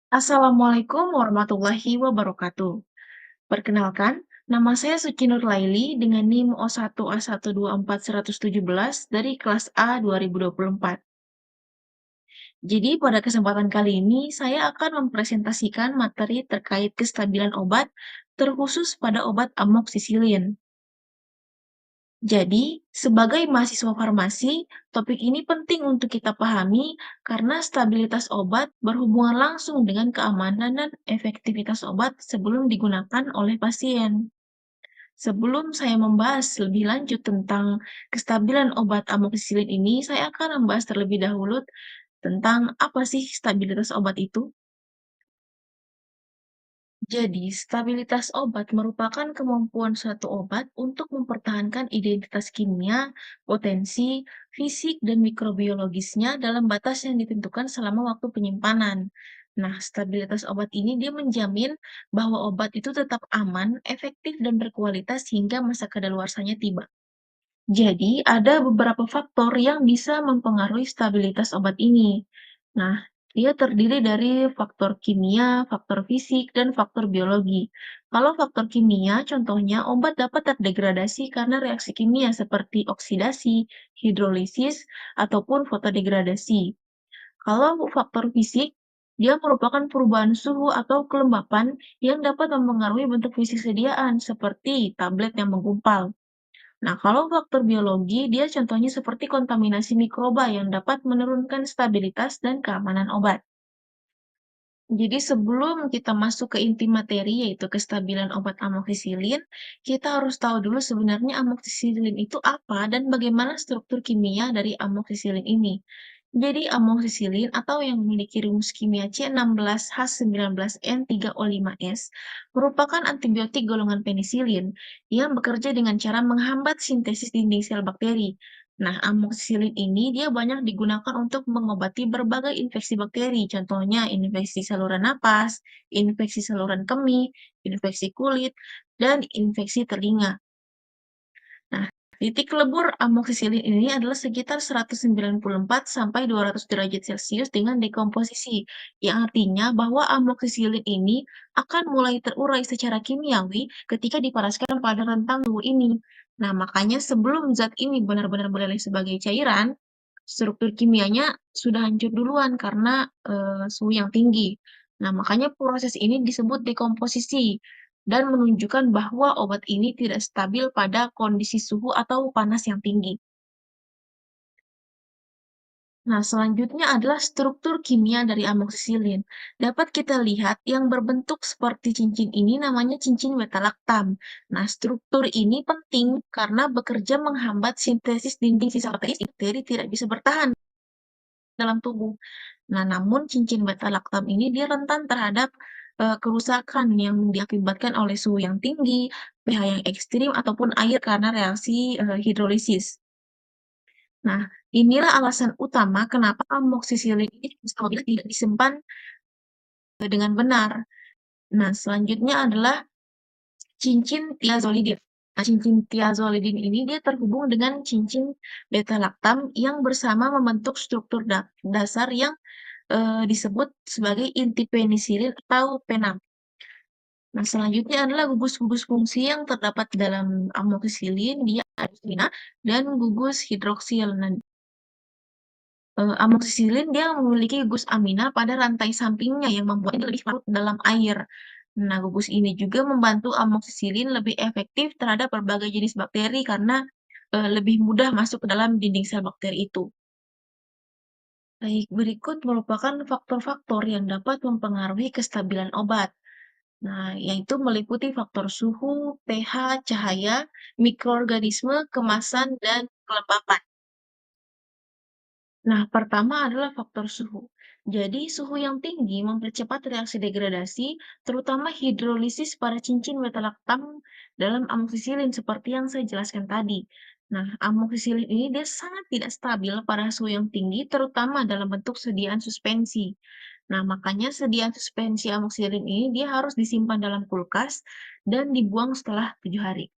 Assalamualaikum warahmatullahi wabarakatuh. Perkenalkan, nama saya Suci Nurlaili dengan NIM O1A12417 dari kelas A 2024. Jadi pada kesempatan kali ini saya akan mempresentasikan materi terkait kestabilan obat, terkhusus pada obat amoksisilin. Jadi, sebagai mahasiswa farmasi, topik ini penting untuk kita pahami karena stabilitas obat berhubungan langsung dengan keamanan dan efektivitas obat sebelum digunakan oleh pasien. Sebelum saya membahas lebih lanjut tentang kestabilan obat amoksisilin ini, saya akan membahas terlebih dahulu tentang apa sih stabilitas obat itu. Jadi, stabilitas obat merupakan kemampuan suatu obat untuk mempertahankan identitas kimia, potensi, fisik, dan mikrobiologisnya dalam batas yang ditentukan selama waktu penyimpanan. Nah, stabilitas obat ini dia menjamin bahwa obat itu tetap aman, efektif, dan berkualitas hingga masa kadaluarsanya tiba. Jadi, ada beberapa faktor yang bisa mempengaruhi stabilitas obat ini. Nah, dia terdiri dari faktor kimia, faktor fisik, dan faktor biologi. Kalau faktor kimia, contohnya obat dapat terdegradasi karena reaksi kimia seperti oksidasi, hidrolisis, ataupun fotodegradasi. Kalau faktor fisik, dia merupakan perubahan suhu atau kelembapan yang dapat mempengaruhi bentuk fisik sediaan, seperti tablet yang menggumpal. Nah, kalau faktor biologi, dia contohnya seperti kontaminasi mikroba yang dapat menurunkan stabilitas dan keamanan obat. Jadi sebelum kita masuk ke inti materi, yaitu kestabilan obat amoksisilin, kita harus tahu dulu sebenarnya amoksisilin itu apa dan bagaimana struktur kimia dari amoksisilin ini. Jadi amoksisilin atau yang memiliki rumus kimia C16H19N3O5S merupakan antibiotik golongan penisilin yang bekerja dengan cara menghambat sintesis dinding sel bakteri. Nah, amoksisilin ini dia banyak digunakan untuk mengobati berbagai infeksi bakteri, contohnya infeksi saluran napas, infeksi saluran kemih, infeksi kulit, dan infeksi telinga. Nah, titik lebur amoksisilin ini adalah sekitar 194 sampai 200 derajat Celcius dengan dekomposisi, yang artinya bahwa amoksisilin ini akan mulai terurai secara kimiawi ketika dipanaskan pada rentang suhu ini. Nah, makanya sebelum zat ini benar-benar meleleh sebagai cairan, struktur kimianya sudah hancur duluan karena suhu yang tinggi. Nah, makanya proses ini disebut dekomposisi dan menunjukkan bahwa obat ini tidak stabil pada kondisi suhu atau panas yang tinggi. Nah, selanjutnya adalah struktur kimia dari amoksisilin. Dapat kita lihat yang berbentuk seperti cincin ini namanya cincin beta-laktam. Nah, struktur ini penting karena bekerja menghambat sintesis dinding sisa bakteri, bakteri tidak bisa bertahan dalam tubuh. Nah, namun cincin beta-laktam ini dia rentan terhadap kerusakan yang diakibatkan oleh suhu yang tinggi, pH yang ekstrim, ataupun air karena reaksi hidrolisis. Nah, inilah alasan utama kenapa amoksisilin ini apabila tidak disimpan dengan benar. Nah, selanjutnya adalah cincin thiazolidin. Nah, cincin thiazolidin ini dia terhubung dengan cincin beta-laktam yang bersama membentuk struktur dasar yang disebut sebagai inti penisilin atau penam. Nah, selanjutnya adalah gugus-gugus fungsi yang terdapat dalam amoksisilin, dia ada dan gugus hidroksil. Nah, amoksisilin dia memiliki gugus amina pada rantai sampingnya yang membuatnya lebih larut dalam air. Nah, gugus ini juga membantu amoksisilin lebih efektif terhadap berbagai jenis bakteri karena lebih mudah masuk ke dalam dinding sel bakteri itu. Baik, berikut merupakan faktor-faktor yang dapat mempengaruhi kestabilan obat. Nah, yaitu meliputi faktor suhu, pH, cahaya, mikroorganisme, kemasan, dan kelembapan. Nah, pertama adalah faktor suhu. Jadi, suhu yang tinggi mempercepat reaksi degradasi, terutama hidrolisis pada cincin beta-laktam dalam amoksisilin seperti yang saya jelaskan tadi. Nah, amoksisilin ini dia sangat tidak stabil pada suhu yang tinggi, terutama dalam bentuk sediaan suspensi. Nah, makanya sediaan suspensi amoksisilin ini dia harus disimpan dalam kulkas dan dibuang setelah 7 hari.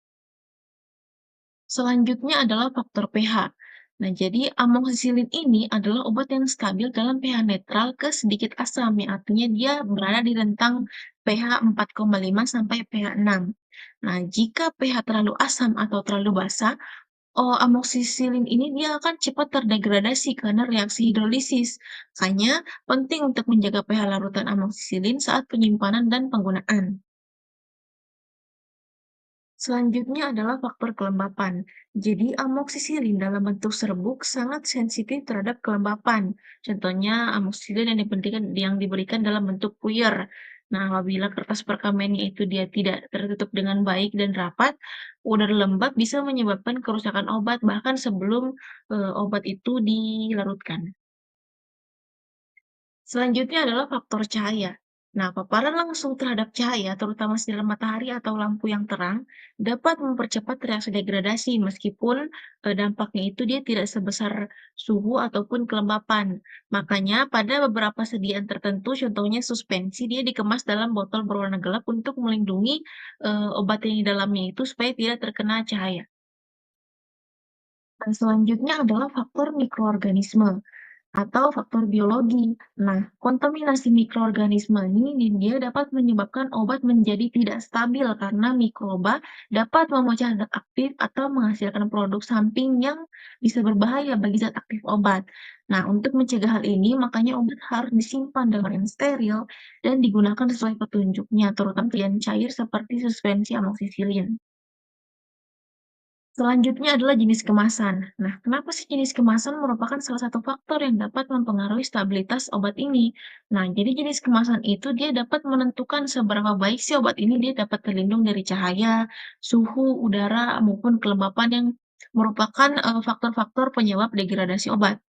Selanjutnya adalah faktor pH. Nah, jadi amoksisilin ini adalah obat yang stabil dalam pH netral ke sedikit asam, yang artinya dia berada di rentang pH 4,5 sampai pH 6. Nah, jika pH terlalu asam atau terlalu basa, amoksisilin ini dia akan cepat terdegradasi karena reaksi hidrolisis. Makanya penting untuk menjaga pH larutan amoksisilin saat penyimpanan dan penggunaan. Selanjutnya adalah faktor kelembapan. Jadi, amoksisilin dalam bentuk serbuk sangat sensitif terhadap kelembapan. Contohnya, amoksisilin yang diberikan dalam bentuk puyer. Nah, apabila kertas perkamennya itu dia tidak tertutup dengan baik dan rapat, udara lembab bisa menyebabkan kerusakan obat bahkan sebelum obat itu dilarutkan. Selanjutnya adalah faktor cahaya. Nah, paparan langsung terhadap cahaya, terutama sinar matahari atau lampu yang terang, dapat mempercepat reaksi degradasi meskipun dampaknya itu dia tidak sebesar suhu ataupun kelembapan. Makanya pada beberapa sediaan tertentu, contohnya suspensi, dia dikemas dalam botol berwarna gelap untuk melindungi obat yang di dalamnya itu supaya tidak terkena cahaya. Dan selanjutnya adalah faktor mikroorganisme atau faktor biologi. Nah, kontaminasi mikroorganisme ini dia dapat menyebabkan obat menjadi tidak stabil karena mikroba dapat memecah zat aktif atau menghasilkan produk samping yang bisa berbahaya bagi zat aktif obat. Nah, untuk mencegah hal ini, makanya obat harus disimpan dalam yang steril dan digunakan sesuai petunjuknya, terutama yang cair seperti suspensi amoksisilin. Selanjutnya adalah jenis kemasan. Nah, kenapa sih jenis kemasan merupakan salah satu faktor yang dapat mempengaruhi stabilitas obat ini? Nah, jadi jenis kemasan itu dia dapat menentukan seberapa baik sih obat ini dia dapat terlindung dari cahaya, suhu, udara, maupun kelembapan yang merupakan faktor-faktor penyebab degradasi obat.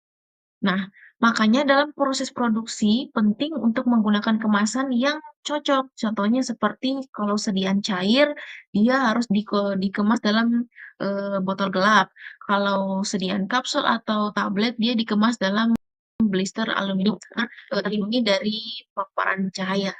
Nah, makanya dalam proses produksi penting untuk menggunakan kemasan yang cocok. Contohnya seperti kalau sediaan cair, dia harus dikemas dalam botol gelap. Kalau sediaan kapsul atau tablet, dia dikemas dalam blister aluminium karena terlindungi dari paparan cahaya.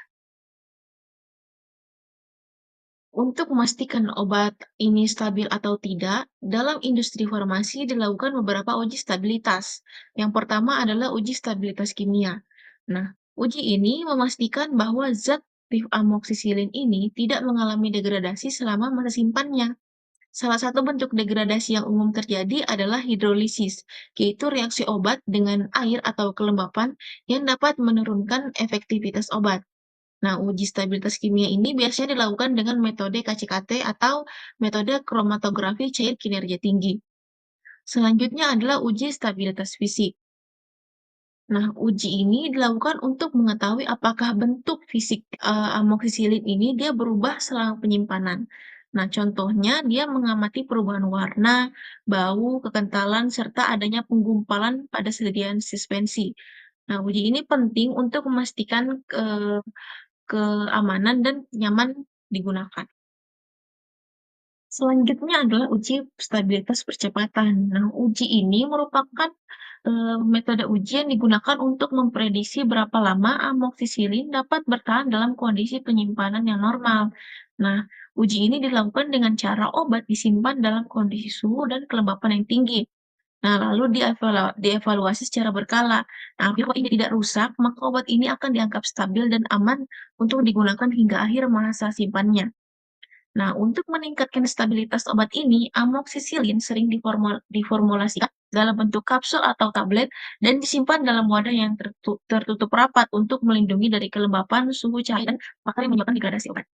Untuk memastikan obat ini stabil atau tidak, dalam industri farmasi dilakukan beberapa uji stabilitas. Yang pertama adalah uji stabilitas kimia. Nah, uji ini memastikan bahwa zat aktif amoksisilin ini tidak mengalami degradasi selama masa simpannya. Salah satu bentuk degradasi yang umum terjadi adalah hidrolisis, yaitu reaksi obat dengan air atau kelembapan yang dapat menurunkan efektivitas obat. Nah, uji stabilitas kimia ini biasanya dilakukan dengan metode KCKT atau metode kromatografi cair kinerja tinggi. Selanjutnya adalah uji stabilitas fisik. Nah, uji ini dilakukan untuk mengetahui apakah bentuk fisik amoksisilin ini dia berubah selama penyimpanan. Nah, contohnya dia mengamati perubahan warna, bau, kekentalan, serta adanya penggumpalan pada sediaan suspensi. Nah, uji ini penting untuk memastikan keamanan dan nyaman digunakan. Selanjutnya adalah uji stabilitas percepatan. Nah, uji ini merupakan metode uji yang digunakan untuk memprediksi berapa lama amoksisilin dapat bertahan dalam kondisi penyimpanan yang normal. Nah, uji ini dilakukan dengan cara obat disimpan dalam kondisi suhu dan kelembapan yang tinggi. Nah, lalu dievaluasi secara berkala. Nah, apabila ini tidak rusak, maka obat ini akan dianggap stabil dan aman untuk digunakan hingga akhir masa simpannya. Nah, untuk meningkatkan stabilitas obat ini, amoksisilin sering diformulasikan dalam bentuk kapsul atau tablet dan disimpan dalam wadah yang tertutup rapat untuk melindungi dari kelembapan, suhu cahaya, dan faktor yang menyebabkan degradasi obat.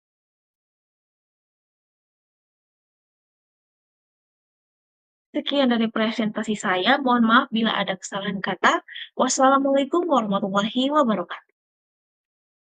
Sekian dari presentasi saya. Mohon maaf bila ada kesalahan kata. Wassalamualaikum warahmatullahi wabarakatuh.